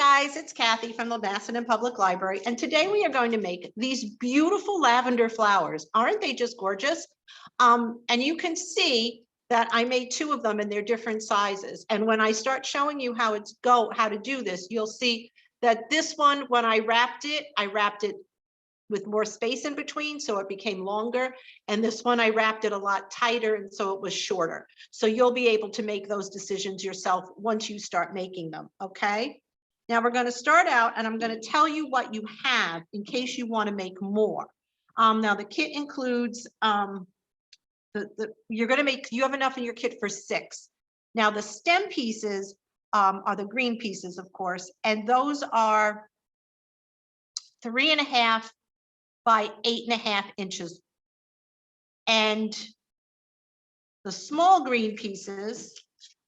guys, it's Kathy from the Macedon Public Library, and today we are going to make these beautiful lavender flowers. Aren't they just gorgeous? And you can see that I made two of them and they're different sizes. And when I start showing you how to do this, you'll see that this one, when I wrapped it with more space in between, so it became longer. And this one, I wrapped it a lot tighter, and so it was shorter. So you'll be able to make those decisions yourself once you start making them, okay? Now we're gonna start out, and I'm gonna tell you what you have in case you wanna make more. Now the kit includes, you have enough in your kit for 6. Now the stem pieces are the green pieces, of course, and those are 3.5 by 8.5 inches. And the small green pieces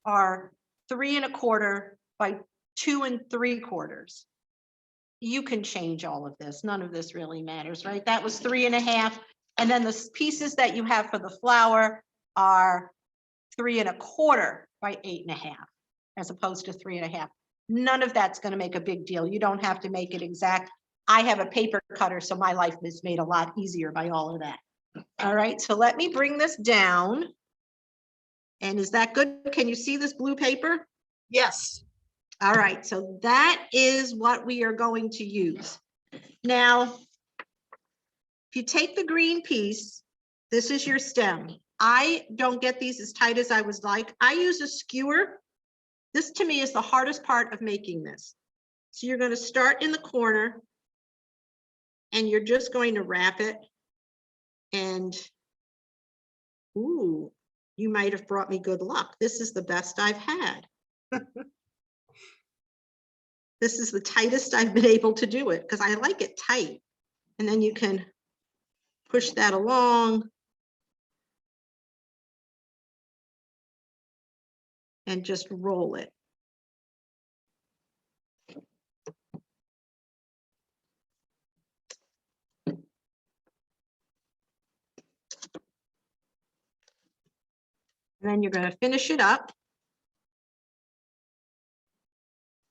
are 3.25 by 2 3/4. You can change all of this. None of this really matters, right? That was 3.5. And then the pieces that you have for the flower are 3.25 by 8.5, as opposed to 3.5. None of that's going to make a big deal. You don't have to make it exact. I have a paper cutter, so my life is made a lot easier by all of that. All right, so let me bring this down. And is that good? Can you see this blue paper? Yes. All right, so that is what we are going to use. Now, if you take the green piece, this is your stem. I don't get these as tight as I would like. I use a skewer. This to me is the hardest part of making this. So you're going to start in the corner and you're just going to wrap it. And, ooh, you might have brought me good luck. This is the best I've had. This is the tightest I've been able to do it because I like it tight. And then you can push that along and just roll it. And then you're going to finish it up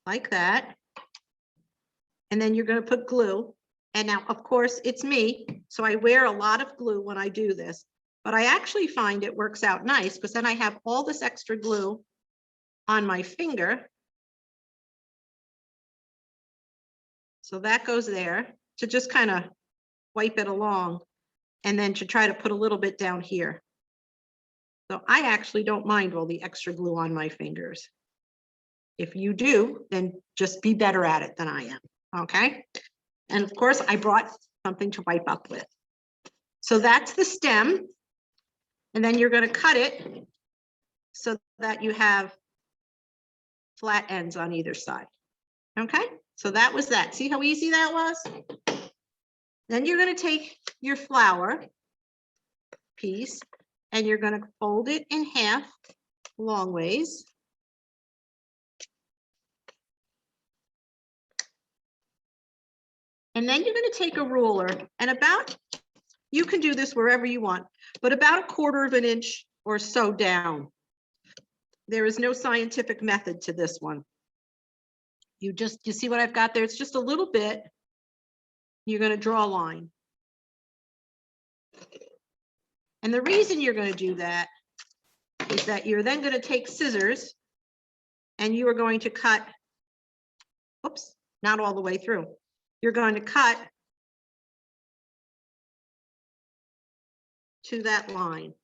like that. And then you're going to put glue. And now, of course, it's me, so I wear a lot of glue when I do this, but I actually find it works out nice because then I have all this extra glue on my finger. So that goes there to just kind of wipe it along and then to try to put a little bit down here. So I actually don't mind all the extra glue on my fingers. If you do, then just be better at it than I am, okay? And of course, I brought something to wipe up with. So that's the stem. And then you're going to cut it so that you have flat ends on either side. Okay, so that was that. See how easy that was? Then you're going to take your flower piece and you're going to fold it in half long ways. And then you're going to take a ruler and you can do this wherever you want, but about 1/4 inch or so down. There is no scientific method to this one. You see what I've got there? It's just a little bit. You're going to draw a line. And the reason you're going to do that is that you're then going to take scissors and you are going to cut, oops, not all the way through. You're going to cut to that line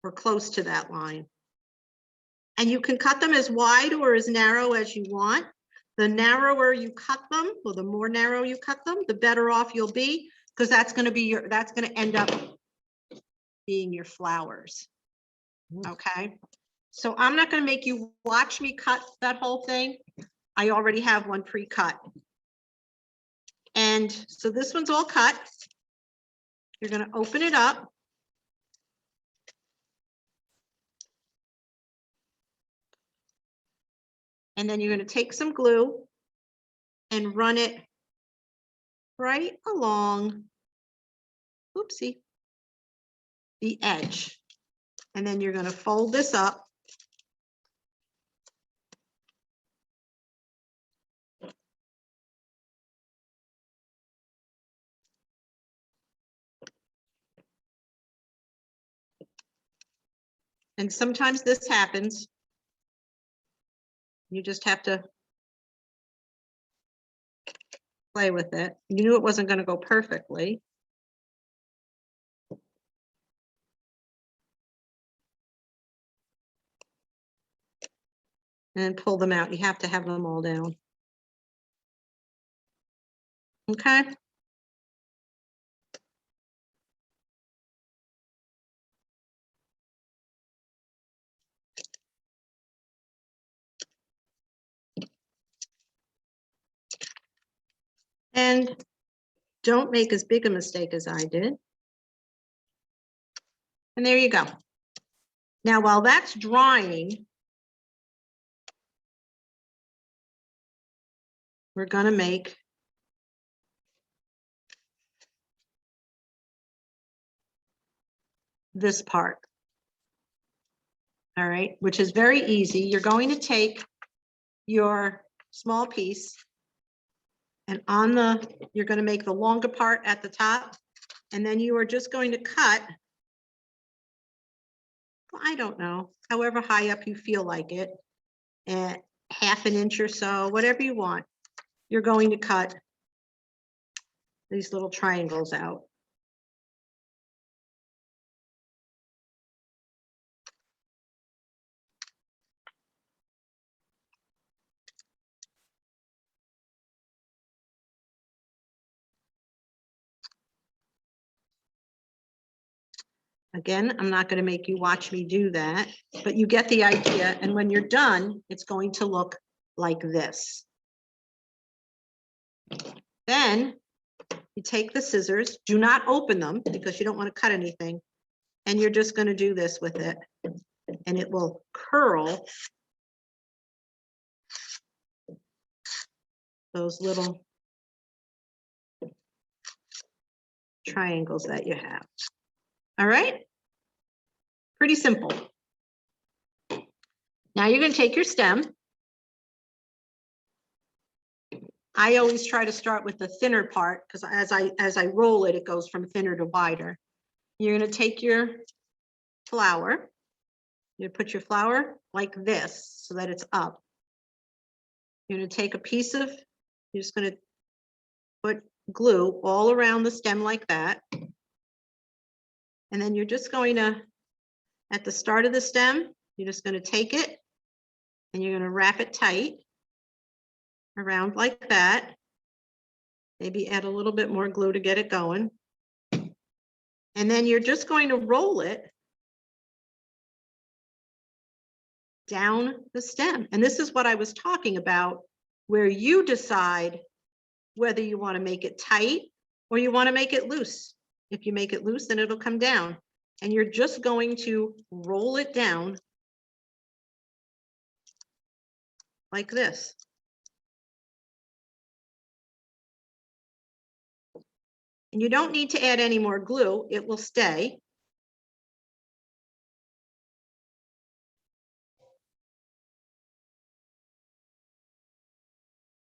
or close to that line. And you can cut them as wide or as narrow as you want. The narrower you cut them, or the more narrow you cut them, the better off you'll be, because that's going to end up being your flowers. Okay. So I'm not going to make you watch me cut that whole thing. I already have one pre-cut. And so this one's all cut. You're going to open it up. And then you're going to take some glue and run it right along, oopsie, the edge. And then you're going to fold this up And sometimes this happens. You just have to play with it. You knew it wasn't going to go perfectly. And pull them out. You have to have them all down. Okay. And don't make as big a mistake as I did. And there you go. Now, while that's drying, we're going to make this part. All right, which is very easy. You're going to take your small piece and you're going to make the longer part at the top, and then you are just going to cut, I don't know, however high up you feel like it, at ½ an inch or so, whatever you want. You're going to cut these little triangles out. Again, I'm not going to make you watch me do that, but you get the idea. And when you're done, it's going to look like this. Then you take the scissors, do not open them because you don't want to cut anything. And you're just going to do this with it, and it will curl those little triangles that you have. All right, pretty simple. Now you're going to take your stem. I always try to start with the thinner part because as I roll it, it goes from thinner to wider. You're going to take your flower. You put your flower like this so that it's up. You're going to take a piece of, you're just going to put glue all around the stem like that. And then you're just going to, at the start of the stem, you're just going to take it and you're going to wrap it tight around like that. Maybe add a little bit more glue to get it going. And then you're just going to roll it down the stem. And this is what I was talking about, where you decide whether you want to make it tight or you want to make it loose. If you make it loose, then it'll come down. And you're just going to roll it down like this. And you don't need to add any more glue. It will stay.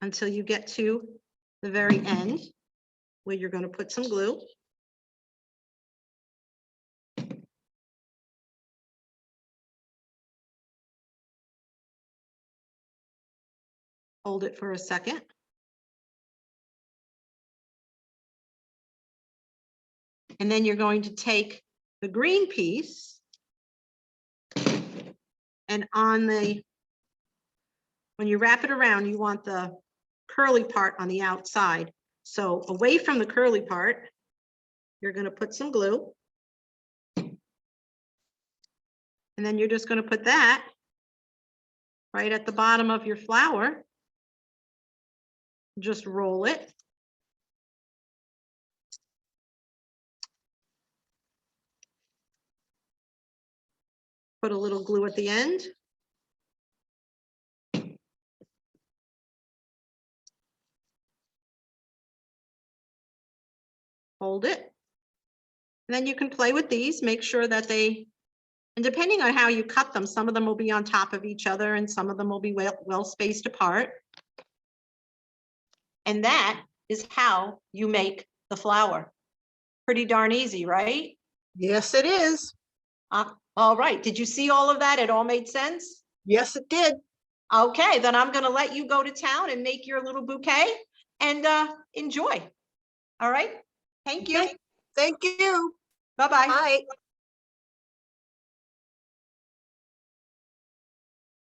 Until you get to the very end where you're going to put some glue. Hold it for a second. And then you're going to take the green piece and when you wrap it around, you want the curly part on the outside. So away from the curly part, you're going to put some glue. And then you're just going to put that right at the bottom of your flower. Just roll it. Put a little glue at the end. Hold it. And then you can play with these, make sure that and depending on how you cut them, some of them will be on top of each other and some of them will be well spaced apart. And that is how you make the flower. Pretty darn easy, right? Yes, it is. All right. Did you see all of that? It all made sense? Yes, it did. Okay, then I'm going to let you go to town and make your little bouquet and enjoy. All right. Thank you. Okay. Thank you. Bye-bye. Bye.